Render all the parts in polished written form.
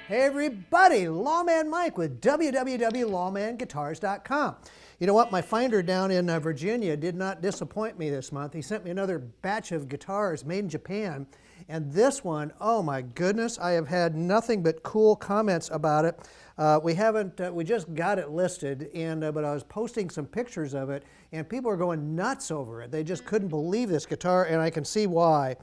Hey everybody, Lawman Mike with www.lawmanguitars.com. You know what, my finder down in Virginia did not disappoint me this month. He sent me another batch of guitars made in Japan, and this one, oh my goodness, I have had nothing but cool comments about it. We just got it listed, and but I was posting some pictures of it, and people are going nuts over it. They just couldn't believe this guitar, and I can see why.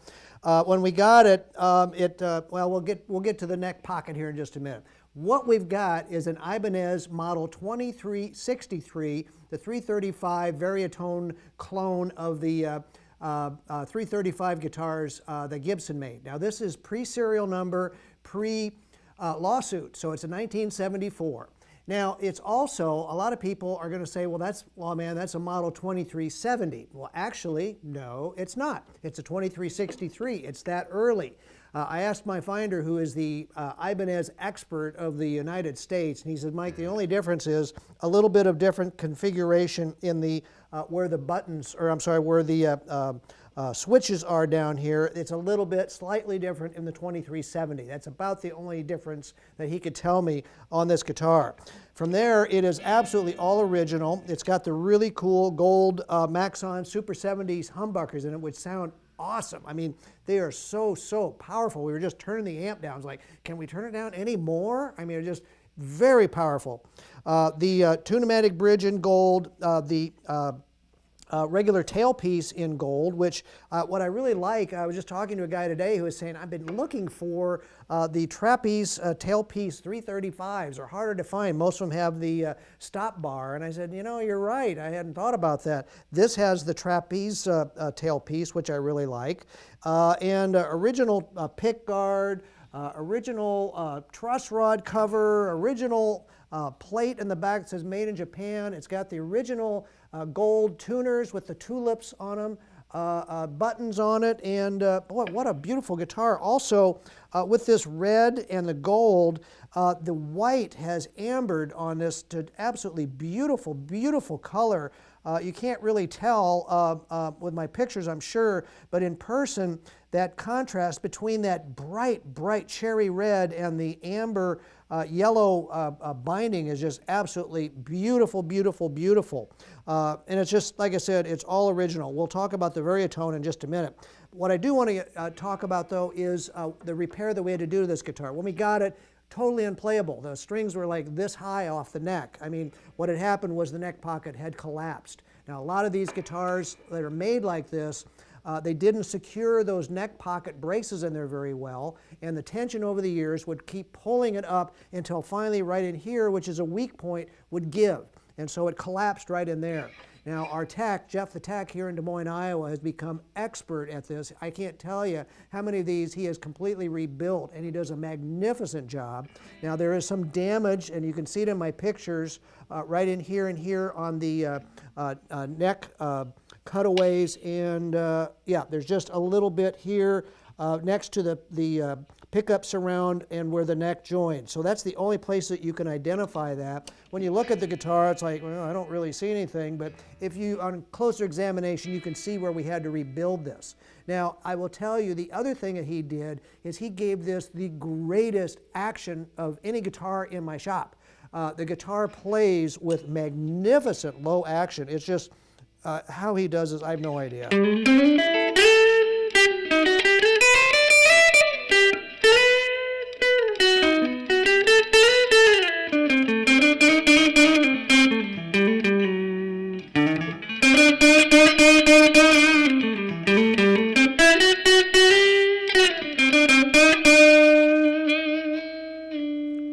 When we got it, well, we'll get to the neck pocket here in just a minute. What we've got is an Ibanez Model 2363, the 335 Varia-tone clone of the 335 guitars that Gibson made. Now this is pre-serial number, pre-lawsuit, so it's a 1974. Now, it's also, a lot of people are going to say, well, that's a Model 2370. Well, actually, no, it's not. It's a 2363. It's that early. I asked my finder, who is the Ibanez expert of the United States, and he said, Mike, the only difference is a little bit of different configuration in the, where the buttons, or I'm sorry, where the switches are down here. It's a little bit slightly different in the 2370. That's about the only difference that he could tell me on this guitar. From there, it is absolutely all original. It's got the really cool gold Maxon Super 70s Humbuckers in it, which sound awesome. I mean, they are so, so powerful. We were just turning the amp down. It's like, can we turn it down any more? I mean, it's just very powerful. The Tune-o-matic bridge in gold, the regular tailpiece in gold, which what I really like, I was just talking to a guy today who was saying, I've been looking for the trapeze tailpiece 335s. Are harder to find. Most of them have the stop bar. And I said, you know, you're right. I hadn't thought about that. This has the trapeze tailpiece, which I really like. And original pick guard, original truss rod cover, original plate in the back that says made in Japan. It's got the original gold tuners with the tulips on them, buttons on it, and boy, what a beautiful guitar. Also, with this red and the gold, the white has ambered on this to absolutely beautiful, beautiful color. You can't really tell with my pictures, I'm sure, but in person, that contrast between that bright, bright cherry red and the amber yellow binding is just absolutely beautiful, beautiful, beautiful. And it's just, like I said, it's all original. We'll talk about the Varia-tone in just a minute. What I do want to talk about, though, is the repair that we had to do to this guitar. When we got it, totally unplayable. The strings were like this high off the neck. I mean, what had happened was the neck pocket had collapsed. Now, a lot of these guitars that are made like this, they didn't secure those neck pocket braces in there very well, and the tension over the years would keep pulling it up until finally right in here, which is a weak point, would give. And so it collapsed right in there. Now, our tech, Jeff the tech here in Des Moines, Iowa, has become expert at this. I can't tell you how many of these he has completely rebuilt, and he does a magnificent job. Now, there is some damage, and you can see it in my pictures right in here and here on the neck cutaways, and yeah, there's just a little bit here next to the pickup surround and where the neck joins. So that's the only place that you can identify that. When you look at the guitar, it's like, well, I don't really see anything, but if you, on closer examination, you can see where we had to rebuild this. Now, I will tell you, the other thing that he did is he gave this the greatest action of any guitar in my shop. The guitar plays with magnificent low action. It's just, how he does this, I have no idea.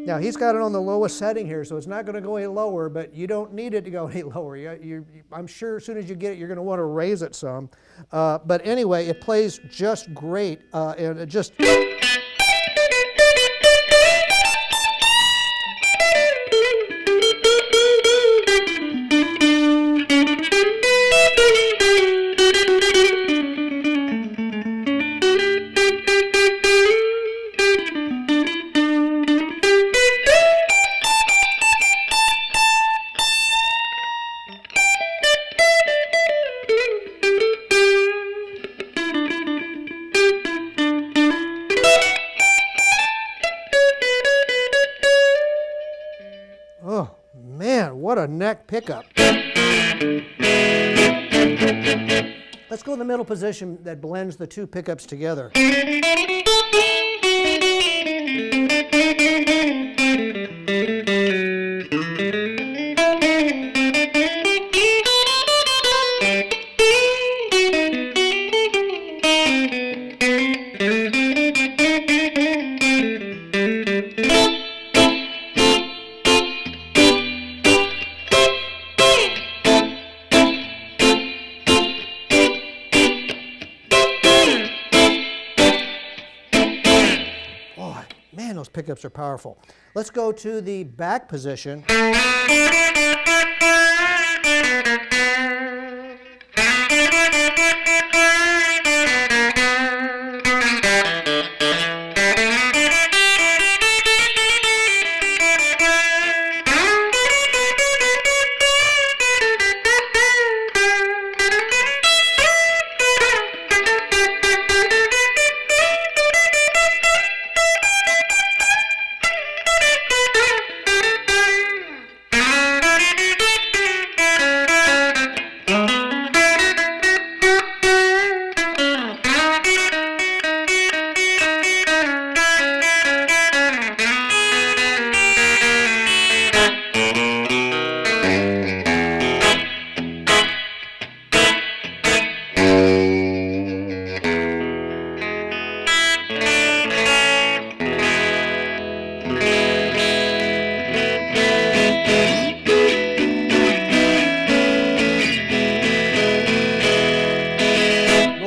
Now, he's got it on the lowest setting here, so it's not going to go any lower, but you don't need it to go any lower. I'm sure as soon as you get it, you're going to want to raise it some. But anyway, it plays just great, and it just... what a neck pickup. Let's go in the middle position that blends the two pickups together. Man, those pickups are powerful. Let's go to the back position.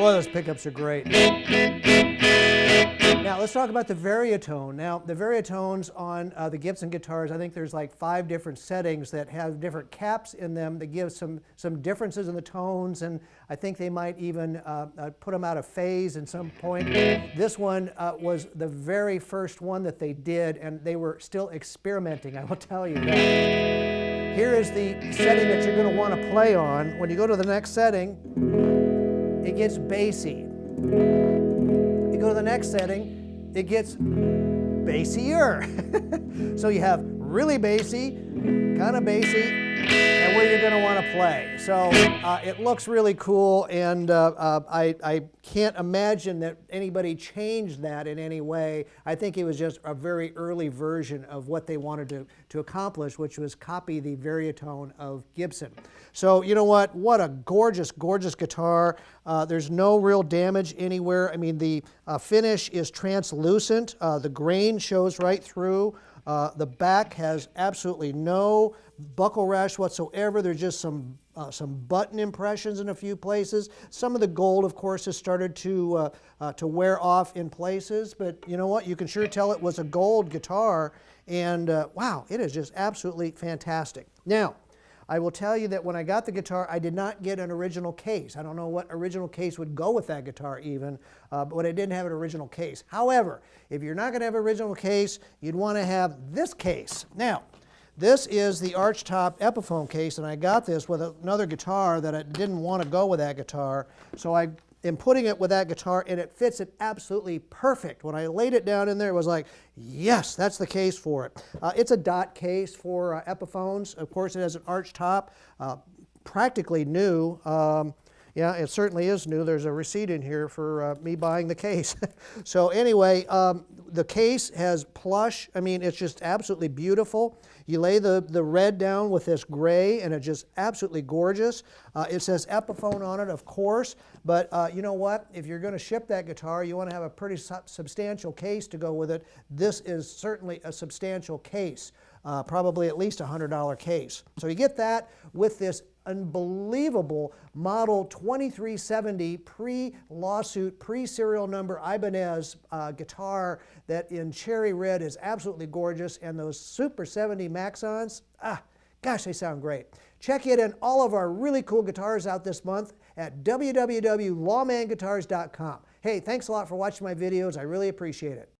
Those pickups are great. Now let's talk about the Varia-tone. Now the Varia-tones on the Gibson guitars, I think there's like 5 different settings that have different caps in them that give some differences in the tones, and I think they might even put them out of phase at some point. This one was the very first one that they did, and they were still experimenting, I will tell you that. Here is the setting that you're going to want to play on. When you go to the next setting, it gets bassy. You go to the next setting, it gets bassier. So you have really bassy, kind of bassy, and where you're going to want to play. So it looks really cool, and I can't imagine that anybody changed that in any way. I think it was just a very early version of what they wanted to accomplish, which was copy the Varia-tone of Gibson. So you know what? What a gorgeous, gorgeous guitar. There's no real damage anywhere. I mean, the finish is translucent. The grain shows right through. The back has absolutely no buckle rash whatsoever. There's just some button impressions in a few places. Some of the gold, of course, has started to wear off in places, but you know what? You can sure tell it was a gold guitar, and wow, it is just absolutely fantastic. Now, I will tell you that when I got the guitar, I did not get an original case. I don't know what original case would go with that guitar even, but I didn't have an original case. However, if you're not going to have an original case, you'd want to have this case. Now, this is the archtop Epiphone case, and I got this with another guitar that I didn't want to go with that guitar, so I am putting it with that guitar, and it fits it absolutely perfect. When I laid it down in there, it was like, yes, that's the case for it. It's a dot case for Epiphones. Of course, it has an archtop, practically new. Yeah, it certainly is new. There's a receipt in here for me buying the case. So anyway, the case has plush. I mean, it's just absolutely beautiful. You lay the red down with this gray, and it's just absolutely gorgeous. It says Epiphone on it, of course, but you know what? If you're going to ship that guitar, you want to have a pretty substantial case to go with it. This is certainly a substantial case, probably at least a $100 case. So you get that with this unbelievable Model 2370 pre-lawsuit, pre-serial number Ibanez guitar that in cherry red is absolutely gorgeous, and those Super 70 Maxons, gosh, they sound great. Check in on all of our really cool guitars out this month at www.lawmanguitars.com. Hey, thanks a lot for watching my videos. I really appreciate it.